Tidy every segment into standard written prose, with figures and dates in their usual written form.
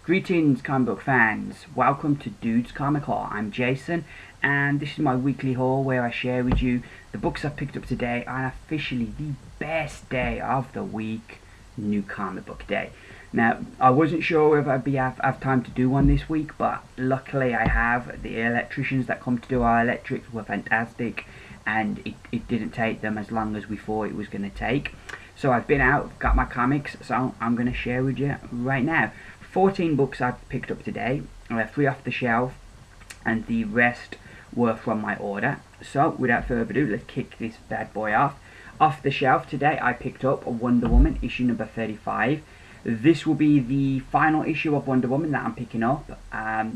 Greetings comic book fans, welcome to Dude's Comic Haul. I'm Jason and this is my weekly haul where I share with you the books I've picked up today on officially the best day of the week, New Comic Book Day. Now, I wasn't sure if I'd have time to do one this week, but luckily I have. The electricians that come to do our electrics were fantastic and it didn't take them as long as we thought it was going to take. So I've been out, got my comics, so I'm going to share with you right now. 14 books I've picked up today, 3 off the shelf and the rest were from my order. So without further ado, let's kick this bad boy off. Off the shelf today I picked up Wonder Woman issue number 35. This will be the final issue of Wonder Woman that I'm picking up. I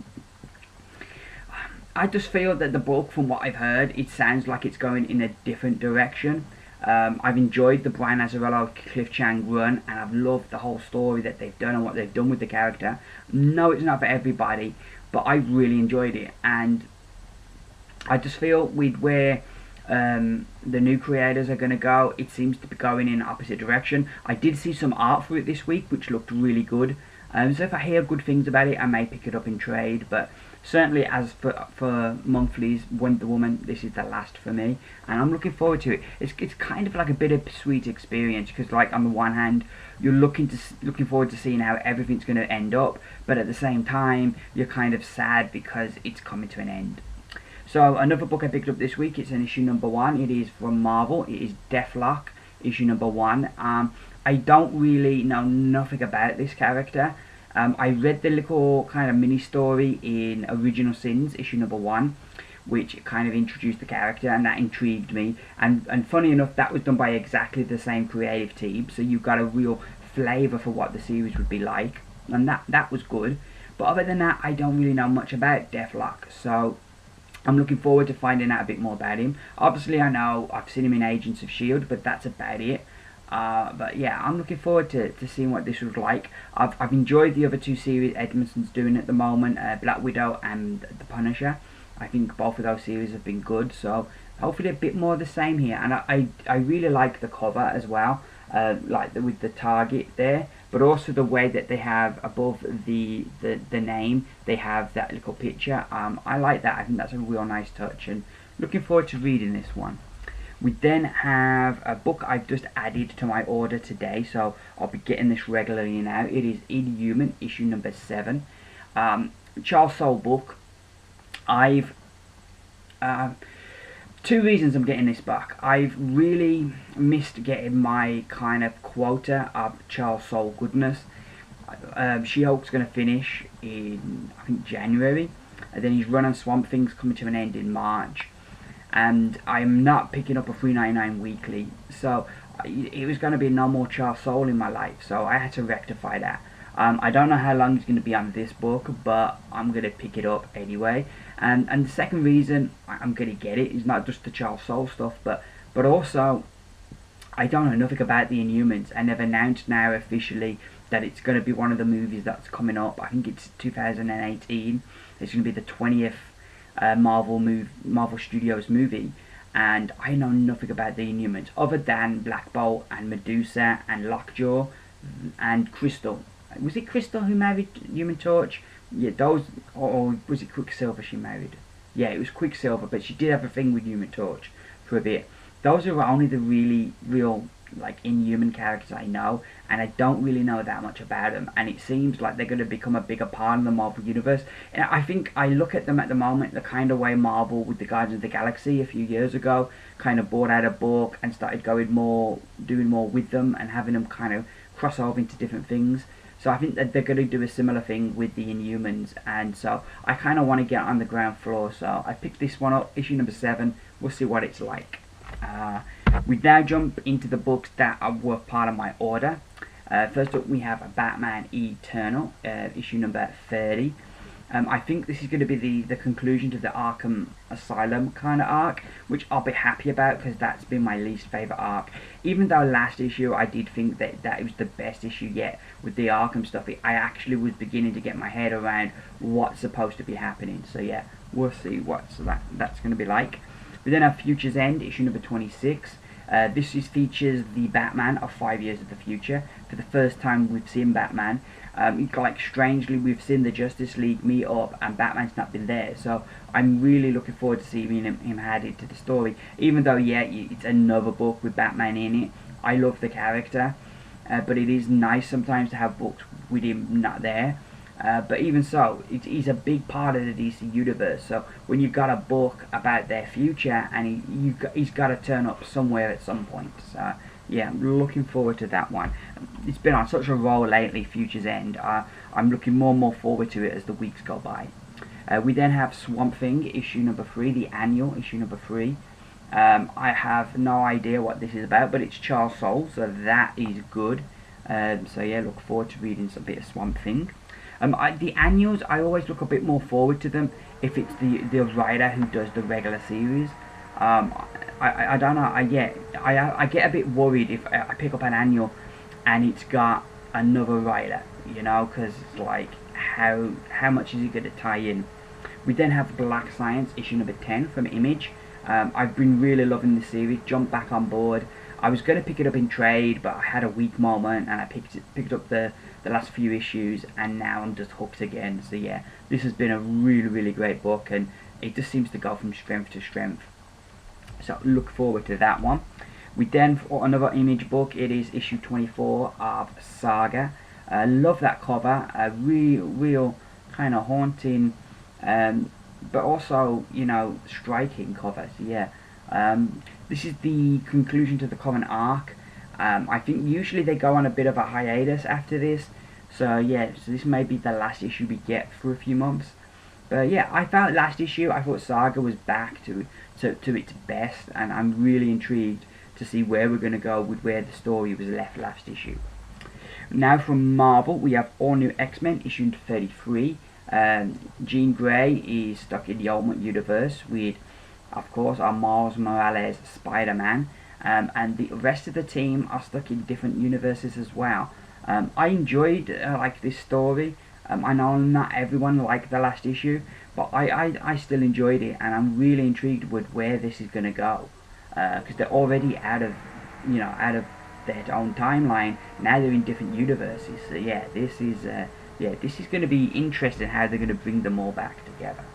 just feel that the book, from what I've heard, it sounds like it's going in a different direction. I've enjoyed the Brian Azzarello Cliff Chang run and I've loved the whole story that they've done and what they've done with the character. No, it's not for everybody, but I really enjoyed it, and I just feel with where the new creators are going to go, it seems to be going in the opposite direction. I did see some art for it this week which looked really good, so if I hear good things about it I may pick it up in trade, but certainly as for monthlies, Wonder Woman, this is the last for me and I'm looking forward to it. It's kind of like a bittersweet experience because, like, on the one hand you're looking forward to seeing how everything's going to end up, but at the same time you're kind of sad because it's coming to an end. So another book I picked up this week, it's an issue number 1. It is from Marvel. It is Deathlock, issue number 1. I don't really know nothing about this character. I read the little kind of mini story in Original Sins, issue number 1, which kind of introduced the character, and that intrigued me. And funny enough, that was done by exactly the same creative team, so you got a real flavour for what the series would be like, and that was good. But other than that, I don't really know much about Deathlock, so I'm looking forward to finding out a bit more about him. Obviously, I know I've seen him in Agents of S.H.I.E.L.D., but that's about it. But yeah, I'm looking forward to seeing what this was like. I've enjoyed the other 2 series Edmondson's doing at the moment, Black Widow and The Punisher. I think both of those series have been good, so hopefully a bit more of the same here. And I really like the cover as well, like with the target there, but also the way that they have above the name, they have that little picture. I like that. I think that's a real nice touch, and looking forward to reading this one. We then have a book I've just added to my order today, so I'll be getting this regularly now. It is Inhuman, issue number 7. Charles Soule book. I've 2 reasons I'm getting this book. I've really missed getting my kind of quota of Charles Soule goodness. She-Hulk's going to finish in, I think, January, and then his run on Swamp Thing's coming to an end in March. And I'm not picking up a $3.99 weekly, so it was going to be no more Charles Soule in my life, so I had to rectify that. I don't know how long he's going to be on this book, but I'm going to pick it up anyway. And the second reason I'm going to get it is not just the Charles Soule stuff, but also I don't know nothing about the Inhumans, and they've announced now officially that it's going to be one of the movies that's coming up. I think it's 2018. It's going to be the 20th Marvel Studios movie, and I know nothing about the Inhumans other than Black Bolt and Medusa and Lockjaw and Crystal. Was it Crystal who married Human Torch? Yeah, those, or was it Quicksilver she married? Yeah, it was Quicksilver, but she did have a thing with Human Torch for a bit. Those are only the real like Inhuman characters I know, and I don't really know that much about them, and it seems like they're going to become a bigger part of the Marvel universe. And I think I look at them at the moment the kind of way Marvel with the Guardians of the Galaxy a few years ago kind of brought out a book and started doing more with them and having them kind of cross over into different things. So I think that they're going to do a similar thing with the Inhumans, and so I kind of want to get on the ground floor, so I picked this one up, issue number 7. We'll see what it's like. We now jump into the books that were part of my order. First up we have Batman Eternal, issue number 30. I think this is going to be the conclusion to the Arkham Asylum kind of arc, which I'll be happy about because that's been my least favourite arc. Even though last issue I did think that it was the best issue yet with the Arkham stuff, I actually was beginning to get my head around what's supposed to be happening. So yeah, we'll see what that's going to be like. We then have Future's End, issue number 26. This features the Batman of 5 years of the future. For the first time we've seen Batman. Like strangely, we've seen the Justice League meet up and Batman's not been there. So I'm really looking forward to seeing him added to the story. Even though, yeah, it's another book with Batman in it. I love the character. But it is nice sometimes to have books with him not there. But even so, he's a big part of the DC universe. So when you've got a book about their future, and he's got to turn up somewhere at some point. So yeah, I'm looking forward to that one. It's been on such a roll lately, Future's End. I'm looking more and more forward to it as the weeks go by. We then have Swamp Thing, issue number 3, the annual issue number 3. I have no idea what this is about, but it's Charles Soule, so that is good. So yeah, look forward to reading some bit of Swamp Thing. The annuals, I always look a bit more forward to them if it's the writer who does the regular series. I don't know. I get a bit worried if I pick up an annual and it's got another writer, you know, because it's like how much is it going to tie in? We then have Black Science issue number 10 from Image. I've been really loving the series. Jumped back on board. I was going to pick it up in trade, but I had a weak moment and I picked up the last few issues, and now I'm just hooked again. So yeah, this has been a really great book, and it just seems to go from strength to strength. So look forward to that one. We then, for another Image book, it is issue 24 of Saga. I love that cover. A real kind of haunting, but also, you know, striking cover. So yeah, this is the conclusion to the current arc. I think usually they go on a bit of a hiatus after this. So yeah, so this may be the last issue we get for a few months. But yeah, I found last issue, I thought Saga was back to its best, and I'm really intrigued to see where we're going to go with where the story was left last issue. Now from Marvel, we have all new X-Men issue 33. Jean Grey is stuck in the Ultimate Universe with, of course, our Miles Morales Spider-Man. And the rest of the team are stuck in different universes as well. I enjoyed like this story. I know not everyone liked the last issue, but I still enjoyed it, and I'm really intrigued with where this is going to go, because they're already out of their own timeline. Now they're in different universes. So yeah, this is going to be interesting how they're going to bring them all back together.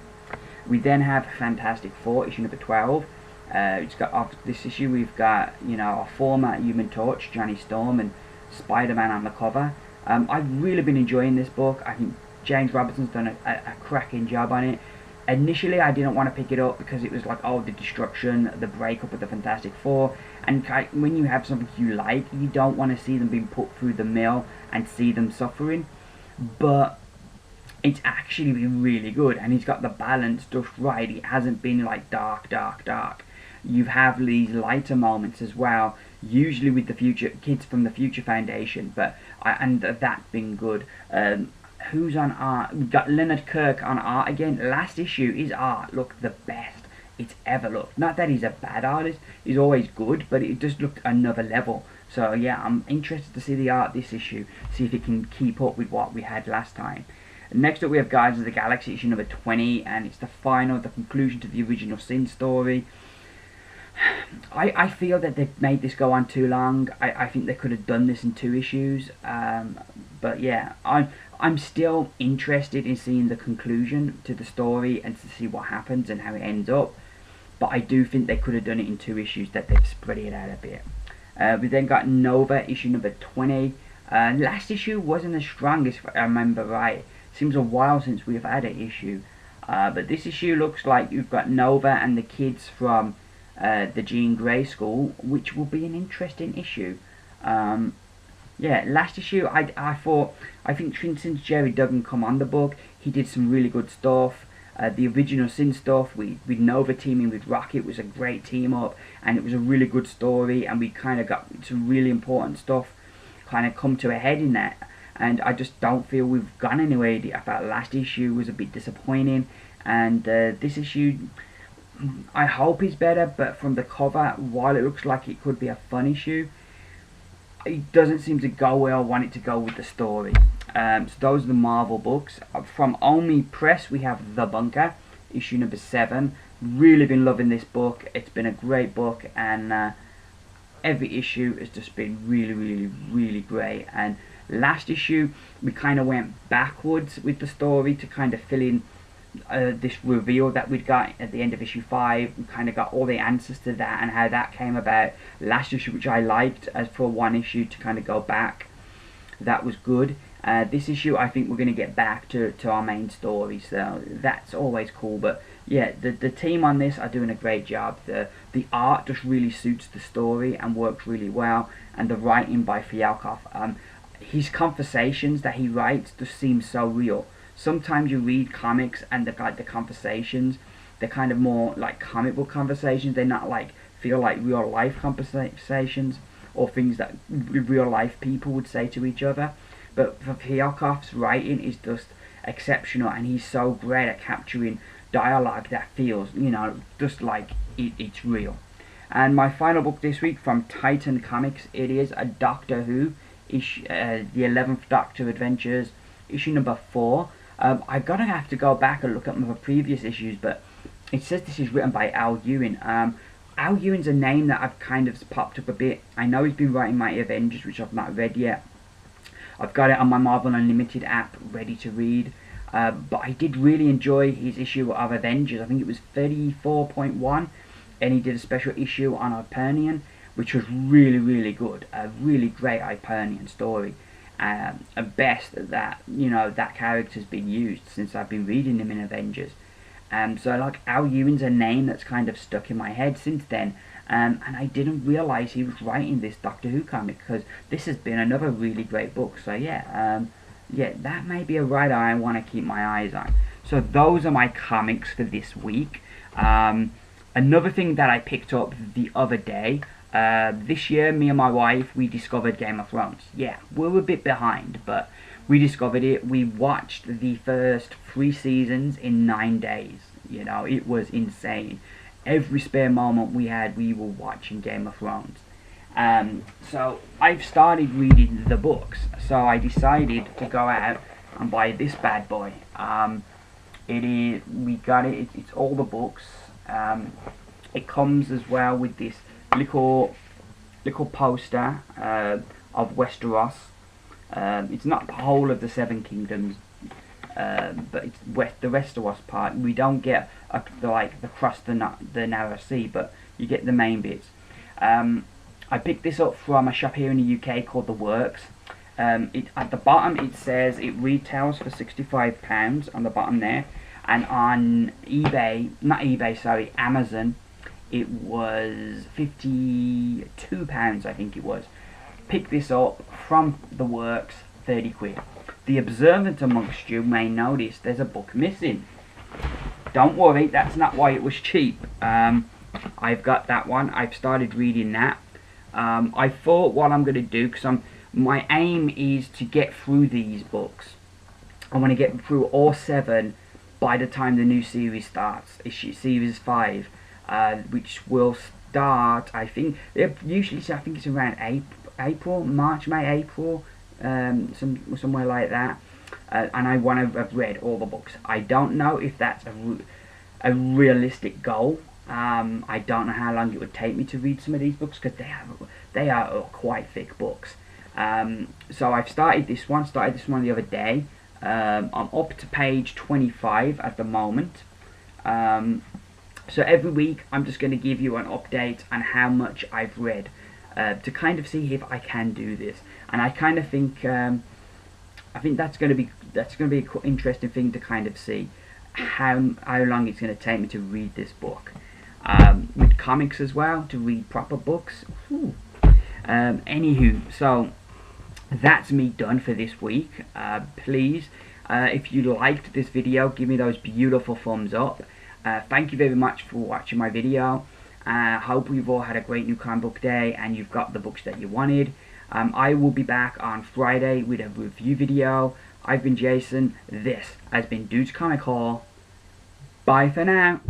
We then have Fantastic Four issue number 12. It's got this issue. We've got, you know, a former Human Torch, Johnny Storm, and Spider-Man on the cover. I've really been enjoying this book. I think James Robertson's done a cracking job on it. Initially, I didn't want to pick it up because it was like, oh, the destruction, the breakup of the Fantastic Four. And when you have something you like, you don't want to see them being put through the mill and see them suffering. But it's actually been really good, and he's got the balance just right. It hasn't been like dark. You have these lighter moments as well, usually with the future kids from the Future Foundation, and that's been good. Who's on art? We've got Leonard Kirk on art again. Last issue, his art looked the best it's ever looked. Not that he's a bad artist, he's always good, but it just looked another level. So yeah, I'm interested to see the art this issue, see if it can keep up with what we had last time. Next up we have Guardians of the Galaxy issue number 20, and it's the conclusion to the original Sin story. I feel that they've made this go on too long. I think they could have done this in 2 issues. But yeah, I'm still interested in seeing the conclusion to the story and to see what happens and how it ends up. But I do think they could have done it in 2 issues, that they've spread it out a bit. We then got Nova issue number 20. Last issue wasn't as strong, if I remember right. Seems a while since we've had an issue. But this issue looks like you've got Nova and the kids from the Jean Grey school, which will be an interesting issue. Yeah, last issue I think since Jerry Duggan come on the book, he did some really good stuff. The original Sin stuff with Nova teaming with Rocket was a great team up, and it was a really good story, and we kind of got some really important stuff kind of come to a head in that, and I just don't feel we've gone anywhere. I felt last issue was a bit disappointing, and this issue I hope is better, but from the cover, while it looks like it could be a fun issue, it doesn't seem to go where I want it to go with the story. So those are the Marvel books. From Omi Press we have The Bunker, issue number 7. Really been loving this book. It's been a great book, and every issue has just been really great. And last issue we kind of went backwards with the story to kind of fill in this reveal that we'd got at the end of issue 5. We kind of got all the answers to that and how that came about last issue, which I liked. As for one issue to kind of go back, that was good. This issue I think we're going to get back to our main story, so that's always cool. But yeah, the team on this are doing a great job. The art just really suits the story and works really well, and the writing by Fialkov, his conversations that he writes just seem so real. Sometimes you read comics and the conversations, they're kind of more like comic book conversations. They're not like feel like real life conversations or things that real life people would say to each other. But Fialkov's writing is just exceptional, and he's so great at capturing dialogue that feels, you know, just like it's real. And my final book this week from Titan Comics, it is a Doctor Who issue, the 11th Doctor Adventures, issue number 4. I'm gonna have to go back and look at my previous issues, but it says this is written by Al Ewing. Al Ewing's a name that I've kind of popped up a bit. I know he's been writing Mighty Avengers, which I've not read yet. I've got it on my Marvel Unlimited app, ready to read. But I did really enjoy his issue of Avengers. I think it was 34.1, and he did a special issue on Hyperion, which was really good. A really great Hyperion story. And best that, you know, that character's been used since I've been reading him in Avengers. So like Al Ewing's a name that's kind of stuck in my head since then. And I didn't realise he was writing this Doctor Who comic, because this has been another really great book. So yeah, that may be a writer I want to keep my eyes on. So those are my comics for this week. Another thing that I picked up the other day, this year, me and my wife, we discovered Game of Thrones. Yeah, we're a bit behind, but we discovered it. We watched the first 3 seasons in 9 days. You know, it was insane. Every spare moment we had, we were watching Game of Thrones. So I've started reading the books. So I decided to go out and buy this bad boy. We got it. It's all the books. It comes as well with this little poster of Westeros. It's not the whole of the 7 Kingdoms, but it's the Westeros part. We don't get across the narrow sea, but you get the main bits. I picked this up from a shop here in the UK called The Works. At the bottom it says it retails for £65 on the bottom there, and on Amazon, it was £52, I think it was. Pick this up from The Works, 30 quid. The observant amongst you may notice there's a book missing. Don't worry, that's not why it was cheap. I've got that one. I've started reading that. I thought what I'm going to do, because my aim is to get through these books. I want to get through all 7 by the time the new series starts, series 5, which will start, I think, usually I think it's around April, March, May, April, somewhere like that. And I want to have read all the books. I don't know if that's a realistic goal. I don't know how long it would take me to read some of these books, because they are quite thick books. So I've started this one the other day. I'm up to page 25 at the moment. So every week I'm just going to give you an update on how much I've read, to kind of see if I can do this. And I kind of think that's going to be an interesting thing to kind of see how long it's going to take me to read this book. With comics as well, to read proper books. Anywho, so that's me done for this week. Please, if you liked this video, give me those beautiful thumbs up. Thank you very much for watching my video. Hope you've all had a great new comic book day and you've got the books that you wanted. I will be back on Friday with a review video. I've been Jason. This has been Dude's Comic Haul. Bye for now.